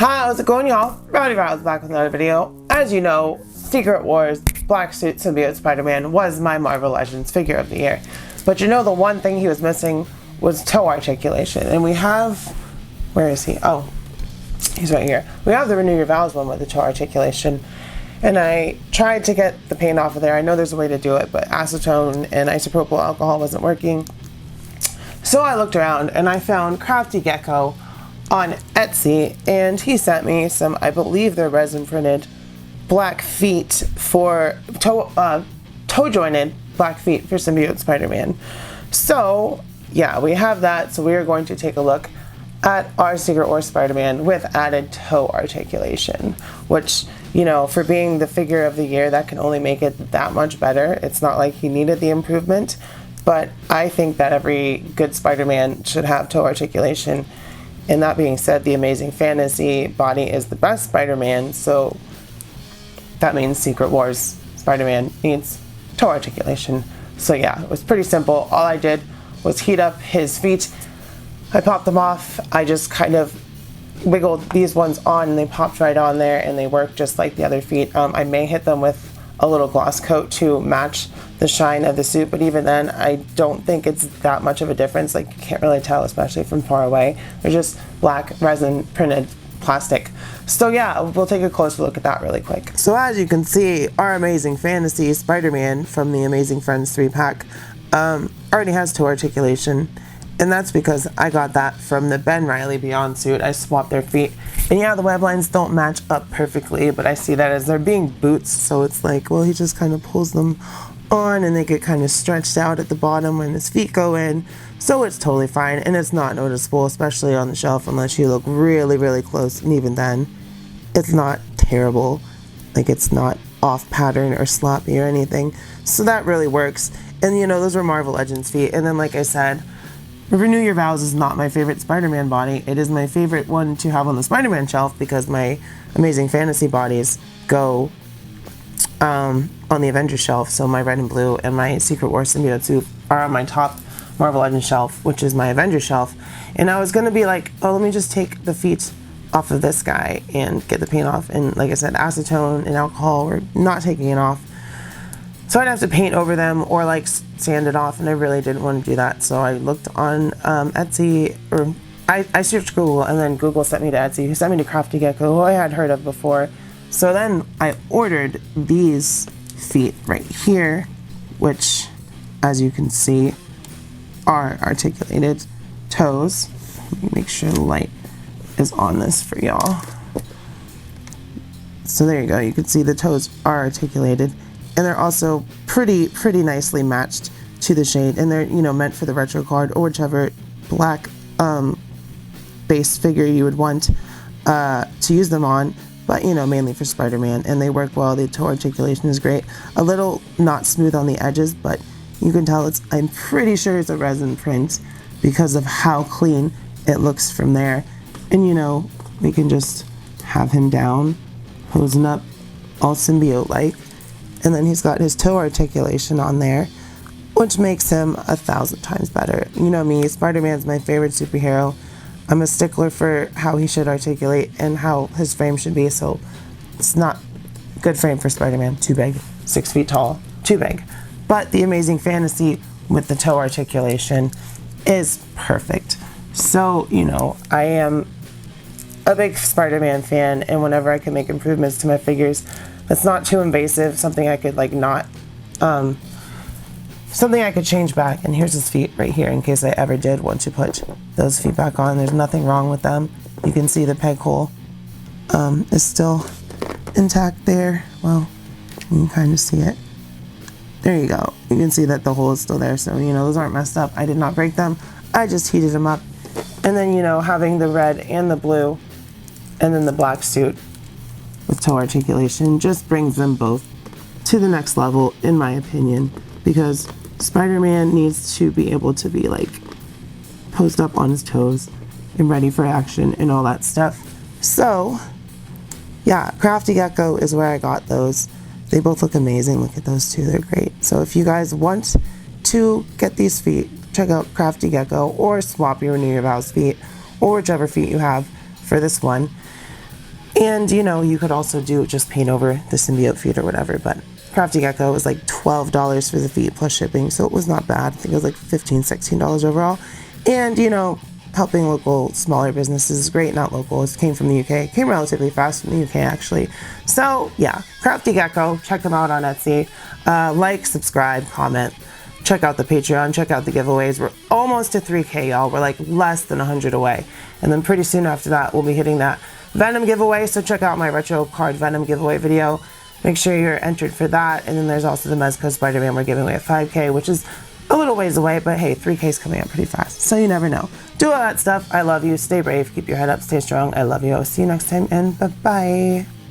How's it going, y'all? Rowdy Rouse back with another video. As you know, Secret Wars Black Suit Symbiote Spider-Man was my Marvel Legends figure of the year. But you know, the one thing he was missing was toe articulation. And we have... where is he? Oh, he's right here. We have the Renew Your Vows one with the toe articulation. And I tried to get the paint off of there. I know there's a way to do it, but acetone and isopropyl alcohol wasn't working. So I looked around and I found Crafty Gecko on Etsy, and he sent me some, I believe they're resin printed black feet for toe jointed black feet for Symbiote Spider-Man. So yeah, we have that. So we are going to take a look at our Secret Wars Spider-Man with added toe articulation, which, you know, for being the figure of the year, that can only make it that much better. It's not like he needed the improvement, but I think that every good Spider-Man should have toe articulation. And that being said, the Amazing Fantasy body is the best Spider-Man, so that means Secret Wars Spider-Man needs toe articulation. So yeah, it was pretty simple. All I did was heat up his feet. I popped them off. I just kind of wiggled these ones on and they popped right on there, and they work just like the other feet. I may hit them with a little gloss coat to match the shine of the suit, but even then I don't think it's that much of a difference. Like, you can't really tell, especially from far away. They're just black resin printed plastic. So yeah, we'll take a closer look at that really quick. So as you can see, our Amazing Fantasy Spider-Man from the Amazing Friends 3-pack already has toe articulation. And that's because I got that from the Ben Reilly Beyond suit. I swapped their feet. And yeah, the web lines don't match up perfectly, but I see that as they're being boots. So it's like, well, he just kind of pulls them on and they get kind of stretched out at the bottom when his feet go in. So it's totally fine. And it's not noticeable, especially on the shelf, unless you look really, really close. And even then, it's not terrible. Like, it's not off pattern or sloppy or anything. So that really works. And you know, those are Marvel Legends feet. And then, like I said, Renew Your Vows is not my favorite Spider-Man body. It is my favorite one to have on the Spider-Man shelf because my Amazing Fantasy bodies go on the Avengers shelf. So my red and blue and my Secret Wars Symbiote suit are on my top Marvel Legends shelf, which is my Avengers shelf. And I was going to be like, oh, let me just take the feet off of this guy and get the paint off. And like I said, acetone and alcohol, we're not taking it off. So I'd have to paint over them or like sand it off, and I really didn't want to do that. So I looked on Etsy, or I searched Google, and then Google sent me to Etsy, who sent me to Crafty Gecko, who I had heard of before. So then I ordered these feet right here, which, as you can see, are articulated toes. Let me make sure the light is on this for y'all. So there you go. You can see the toes are articulated. And they're also pretty nicely matched to the shade, and they're, you know, meant for the retro card or whichever black base figure you would want to use them on, but you know, mainly for Spider-Man. And they work well. The toe articulation is great. A little not smooth on the edges, but you can tell I'm pretty sure it's a resin print because of how clean it looks from there. And you know, we can just have him down, posing up, all symbiote-like. And then he's got his toe articulation on there, which makes him 1,000 times better. You know me, Spider-Man's my favorite superhero. I'm a stickler for how he should articulate and how his frame should be, so it's not a good frame for Spider-Man. Too big. 6 feet tall. Too big. But the Amazing Fantasy with the toe articulation is perfect. So, you know, I am a big Spider-Man fan, and whenever I can make improvements to my figures that's not too invasive, something I could like not, something I could change back. And here's his feet right here in case I ever did want to put those feet back on. There's nothing wrong with them. You can see the peg hole is still intact there. Well, you can kind of see it. There you go. You can see that the hole is still there. So, you know, those aren't messed up. I did not break them. I just heated them up. And then, you know, having the red and the blue and then the black suit with toe articulation just brings them both to the next level, in my opinion, because Spider-Man needs to be able to be like posed up on his toes and ready for action and all that stuff. So yeah, Crafty Gecko is where I got those. They both look amazing. Look at those two, they're great. So if you guys want to get these feet, check out Crafty Gecko or swap your Renew Your Vows feet or whichever feet you have for this one. And, you know, you could also do just paint over the symbiote feet or whatever, but Crafty Gecko was like $12 for the feet plus shipping, so it was not bad. I think it was like $15, $16 overall. And, you know, helping local smaller businesses is great. Not local, it came from the UK. It came relatively fast from the UK, actually. So, yeah, Crafty Gecko, check them out on Etsy. Like, subscribe, comment. Check out the Patreon, check out the giveaways. We're almost to 3K, y'all. We're like less than 100 away. And then pretty soon after that, we'll be hitting that Venom giveaway. So check out my retro card Venom giveaway video. Make sure you're entered for that. And then there's also the Mezco Spider-Man we're giving away at 5K, which is a little ways away, but hey, 3K is coming up pretty fast. So you never know. Do all that stuff. I love you. Stay brave. Keep your head up. Stay strong. I love you. I'll see you next time, and bye-bye.